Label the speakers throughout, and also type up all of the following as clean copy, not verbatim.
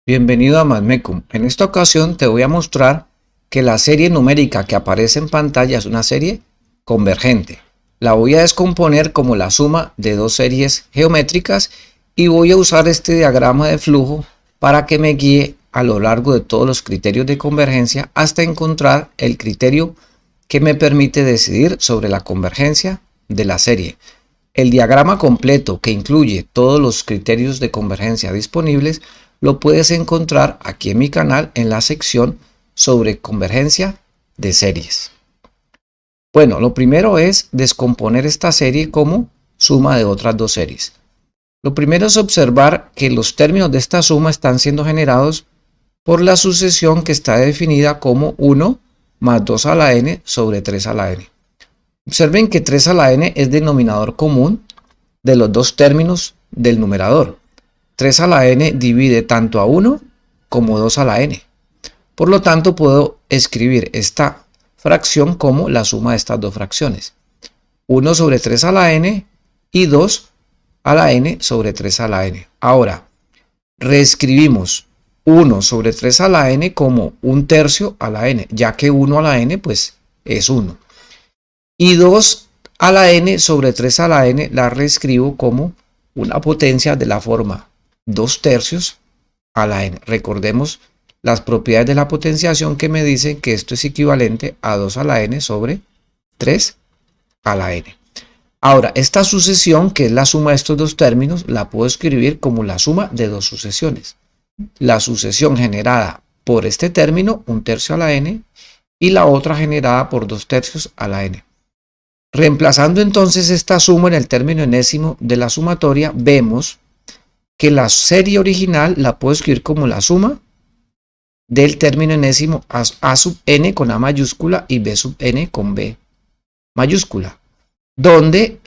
Speaker 1: Bienvenido a Mathmecum. En esta ocasión te voy a mostrar que la serie numérica que aparece en pantalla es una serie convergente. La voy a descomponer como la suma de dos series geométricas y voy a usar este diagrama de flujo para que me guíe a lo largo de todos los criterios de convergencia hasta encontrar el criterio que me permite decidir sobre la convergencia de la serie. El diagrama completo que incluye todos los criterios de convergencia disponibles lo puedes encontrar aquí en mi canal en la sección sobre convergencia de series. Bueno, lo primero es descomponer esta serie como suma de otras dos series. Lo primero es observar que los términos de esta suma están siendo generados por la sucesión que está definida como 1 más 2 a la n sobre 3 a la n. Observen que 3 a la n es denominador común de los dos términos del numerador. 3 a la n divide tanto a 1 como 2 a la n. Por lo tanto, puedo escribir esta fracción como la suma de estas dos fracciones. 1 sobre 3 a la n y 2 a la n sobre 3 a la n. Ahora, reescribimos 1 sobre 3 a la n como 1/3 a la n, ya que 1 a la n pues es 1. Y 2 a la n sobre 3 a la n la reescribo como una potencia de la forma 2/3 a la n. Recordemos las propiedades de la potenciación que me dicen que esto es equivalente a 2 a la n sobre 3 a la n. Ahora, esta sucesión, que es la suma de estos dos términos, la puedo escribir como la suma de dos sucesiones. La sucesión generada por este término, 1/3 a la n, y la otra generada por 2/3 a la n. Reemplazando entonces esta suma en el término enésimo de la sumatoria, vemos que la serie original la puedo escribir como la suma del término enésimo a sub n con a mayúscula y b sub n con b mayúscula, donde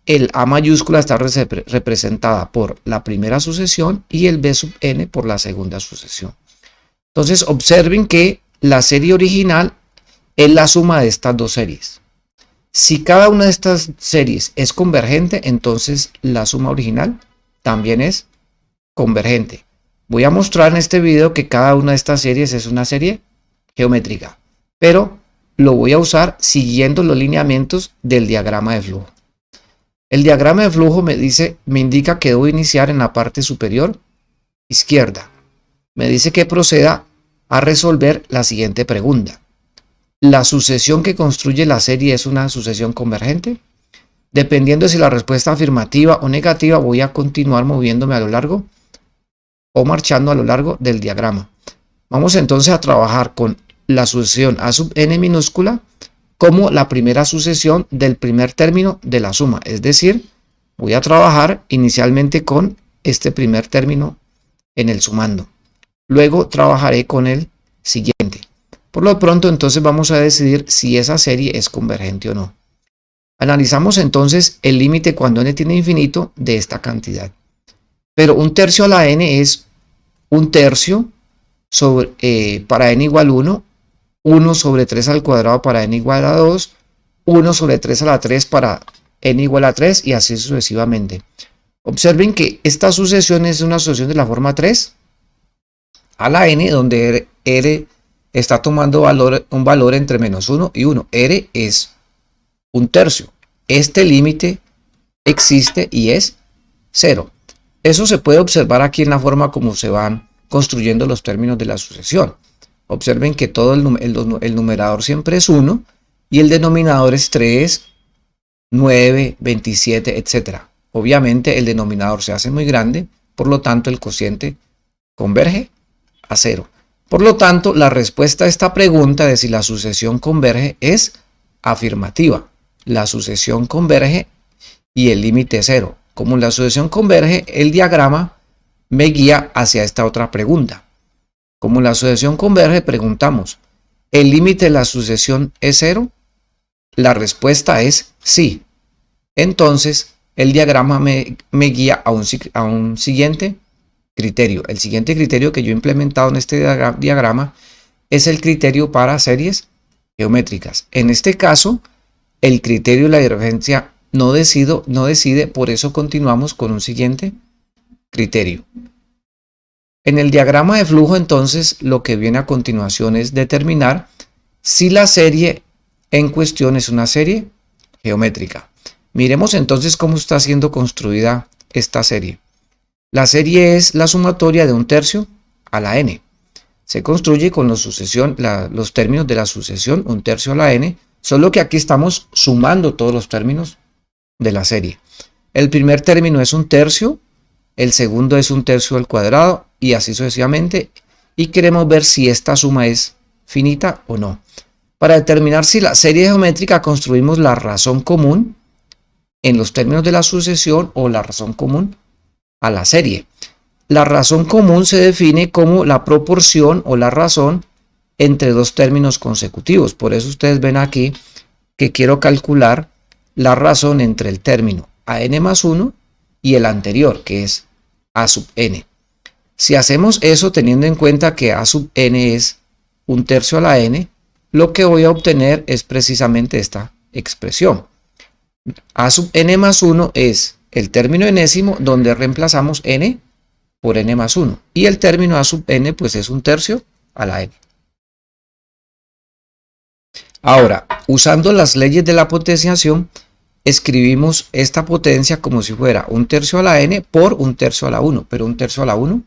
Speaker 1: el a mayúscula está representada por la primera sucesión y el b sub n por la segunda sucesión. Entonces observen que la serie original es la suma de estas dos series. Si cada una de estas series es convergente, entonces la suma original también es convergente. Voy a mostrar en este video que cada una de estas series es una serie geométrica, pero lo voy a usar siguiendo los lineamientos del diagrama de flujo. El diagrama de flujo me indica que debo iniciar en la parte superior izquierda. Me dice que proceda a resolver la siguiente pregunta. ¿La sucesión que construye la serie es una sucesión convergente? Dependiendo de si la respuesta afirmativa o negativa, voy a continuar moviéndome a lo largo o marchando a lo largo del diagrama. Vamos entonces a trabajar con la sucesión a sub n minúscula como la primera sucesión del primer término de la suma. Es decir, voy a trabajar inicialmente con este primer término en el sumando. Luego trabajaré con el siguiente. Por lo pronto, entonces vamos a decidir si esa serie es convergente o no. Analizamos entonces el límite cuando n tiene infinito de esta cantidad. Pero 1/3 a la n es 1/3 sobre, para n igual 1, 1 sobre 3 al cuadrado para n igual a 2, 1 sobre 3 a la 3 para n igual a 3 y así sucesivamente. Observen que esta sucesión es una sucesión de la forma 3 a la n, donde r está tomando un valor entre -1 y 1. R es 1/3. Este límite existe y es 0. Eso se puede observar aquí en la forma como se van construyendo los términos de la sucesión. Observen que todo el numerador siempre es 1 y el denominador es 3, 9, 27, etc. Obviamente el denominador se hace muy grande, por lo tanto el cociente converge a 0. Por lo tanto, la respuesta a esta pregunta de si la sucesión converge es afirmativa. La sucesión converge y el límite es 0. Como la sucesión converge, el diagrama me guía hacia esta otra pregunta. Como la sucesión converge, preguntamos, ¿el límite de la sucesión es 0? La respuesta es sí. Entonces, el diagrama me guía a un siguiente criterio. El siguiente criterio que yo he implementado en este diagrama es el criterio para series geométricas. En este caso, el criterio de la divergencia no decide, por eso continuamos con un siguiente criterio. En el diagrama de flujo, entonces, lo que viene a continuación es determinar si la serie en cuestión es una serie geométrica. Miremos entonces cómo está siendo construida esta serie. La serie es la sumatoria de un tercio a la n. Se construye con los términos de la sucesión un tercio a la n, solo que aquí estamos sumando todos los términos de la serie. El primer término es un tercio, el segundo es un tercio al cuadrado y así sucesivamente, y queremos ver si esta suma es finita o no. Para determinar si la serie es geométrica, construimos la razón común en los términos de la sucesión o la razón común a la serie. La razón común se define como la proporción o la razón entre dos términos consecutivos. Por eso ustedes ven aquí que quiero calcular la razón entre el término an más 1 y el anterior, que es a sub n. Si hacemos eso teniendo en cuenta que a sub n es un tercio a la n, lo que voy a obtener es precisamente esta expresión. A sub n más 1 es el término enésimo donde reemplazamos n por n más 1. Y el término a sub n pues es un tercio a la n. Ahora, usando las leyes de la potenciación, escribimos esta potencia como si fuera un tercio a la n por un tercio a la 1. Pero un tercio a la 1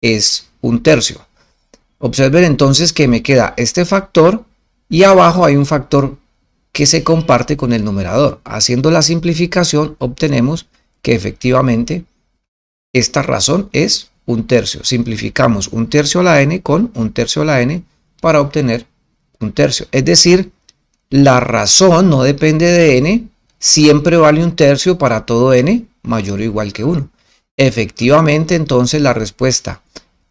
Speaker 1: es un tercio. Observen entonces que me queda este factor y abajo hay un factor que se comparte con el numerador. Haciendo la simplificación obtenemos que efectivamente esta razón es un tercio. Simplificamos un tercio a la n con un tercio a la n para obtener un tercio. Es decir, la razón no depende de n, siempre vale un tercio para todo n mayor o igual que 1. Efectivamente, entonces la respuesta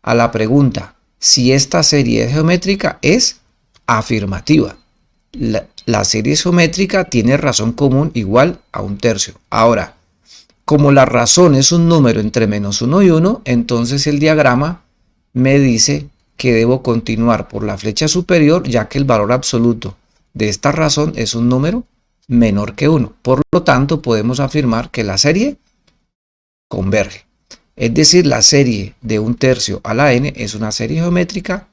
Speaker 1: a la pregunta si esta serie es geométrica es afirmativa. La serie geométrica tiene razón común igual a un tercio. Ahora, como la razón es un número entre menos 1 y 1, entonces el diagrama me dice que debo continuar por la flecha superior, ya que el valor absoluto de esta razón es un número menor que 1. Por lo tanto, podemos afirmar que la serie converge. Es decir, la serie de un tercio a la n es una serie geométrica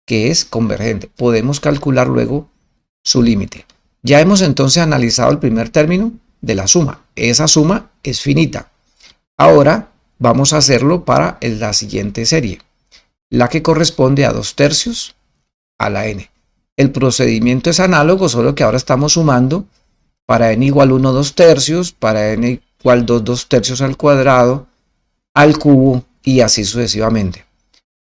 Speaker 1: que es convergente. Podemos calcular luego su límite. Ya hemos entonces analizado el primer término de la suma. Esa suma es finita. Ahora vamos a hacerlo para la siguiente serie, la que corresponde a 2 tercios a la n. El procedimiento es análogo, solo que ahora estamos sumando para n igual 1 2 tercios, para n igual 2 2 tercios al cuadrado, al cubo y así sucesivamente.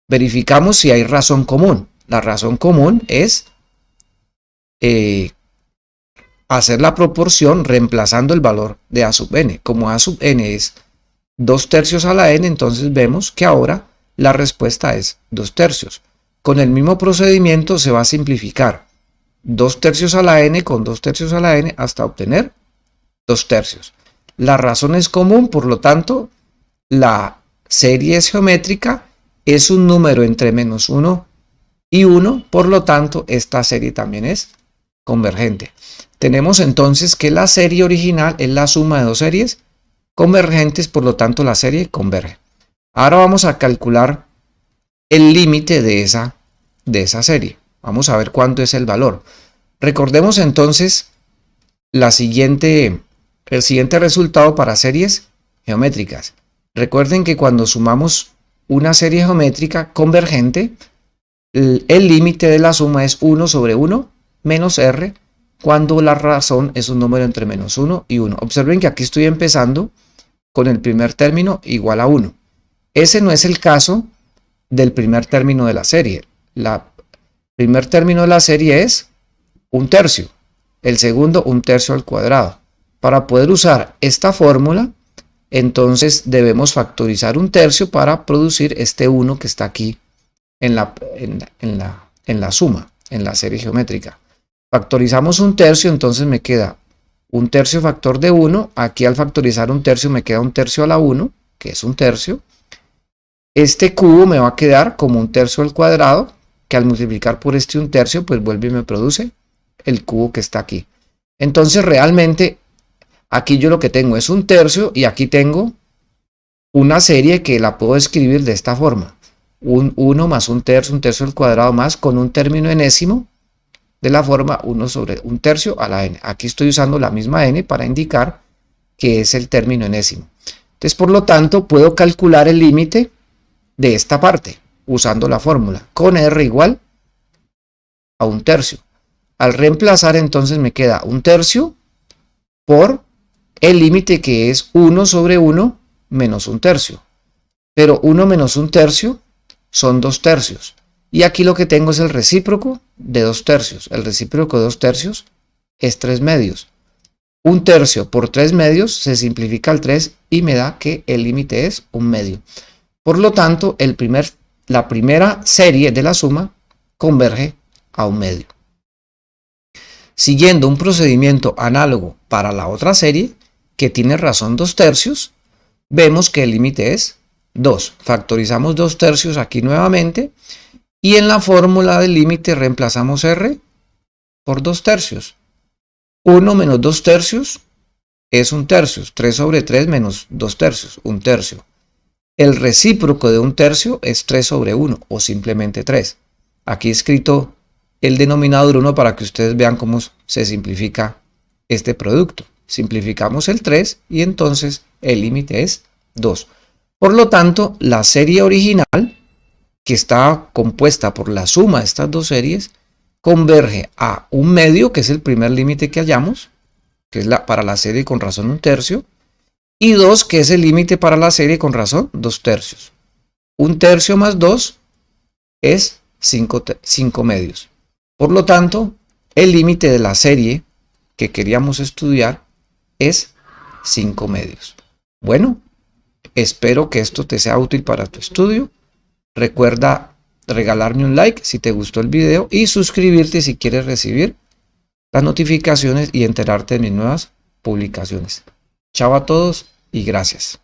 Speaker 1: Verificamos si hay razón común. La razón común es hacer la proporción reemplazando el valor de a sub n. Como a sub n es 2 tercios a la n, entonces vemos que ahora la respuesta es 2 tercios. Con el mismo procedimiento se va a simplificar 2 tercios a la n con 2 tercios a la n hasta obtener 2 tercios. La razón es común, por lo tanto, la serie es geométrica, es un número entre menos 1 y 1, por lo tanto, esta serie también es convergente. Tenemos entonces que la serie original es la suma de dos series convergentes, por lo tanto la serie converge. Ahora vamos a calcular el límite de esa serie. Vamos a ver cuánto es el valor. Recordemos entonces el siguiente resultado para series geométricas. Recuerden que cuando sumamos una serie geométrica convergente, el límite de la suma es 1 sobre 1 menos r, cuando la razón es un número entre menos 1 y 1. Observen que aquí estoy empezando con el primer término igual a 1. Ese no es el caso del primer término de la serie. El primer término de la serie es un tercio, el segundo un tercio al cuadrado. Para poder usar esta fórmula, entonces debemos factorizar un tercio para producir este 1 que está aquí en la suma, en la serie geométrica. Factorizamos un tercio, entonces me queda un tercio factor de 1. Aquí al factorizar un tercio me queda un tercio a la 1, que es un tercio. Este cubo me va a quedar como un tercio al cuadrado, que al multiplicar por este un tercio, pues vuelve y me produce el cubo que está aquí. Entonces realmente aquí yo lo que tengo es un tercio y aquí tengo una serie que la puedo escribir de esta forma. un 1 más un tercio al cuadrado más con un término enésimo de la forma 1 sobre un tercio a la n. Aquí estoy usando la misma n para indicar que es el término enésimo. Entonces, por lo tanto, puedo calcular el límite de esta parte usando la fórmula con r igual a un tercio. Al reemplazar, entonces me queda un tercio por el límite que es 1 sobre 1 menos un tercio. Pero 1 menos un tercio son 2 tercios. Y aquí lo que tengo es el recíproco de 2 tercios. El recíproco de 2 tercios es 3 medios. Un tercio por 3 medios se simplifica al 3 y me da que el límite es 1 medio. Por lo tanto, la primera serie de la suma converge a 1 medio. Siguiendo un procedimiento análogo para la otra serie, que tiene razón 2 tercios, vemos que el límite es 2. Factorizamos 2 tercios aquí nuevamente y en la fórmula del límite reemplazamos r por 2 tercios. 1 menos 2 tercios es 1 tercio. 3 sobre 3 menos 2 tercios, 1 tercio. El recíproco de 1 tercio es 3 sobre 1 o simplemente 3. Aquí he escrito el denominador 1 para que ustedes vean cómo se simplifica este producto. Simplificamos el 3 y entonces el límite es 2. Por lo tanto, la serie original, que está compuesta por la suma de estas dos series, converge a 1 medio, que es el primer límite que hallamos, que es para la serie con razón 1 tercio, y 2, que es el límite para la serie con razón 2 tercios. 1 tercio más 2 es 5 medios. Por lo tanto, el límite de la serie que queríamos estudiar es 5 medios. Bueno, espero que esto te sea útil para tu estudio. Recuerda regalarme un like si te gustó el video y suscribirte si quieres recibir las notificaciones y enterarte de mis nuevas publicaciones. Chao a todos y gracias.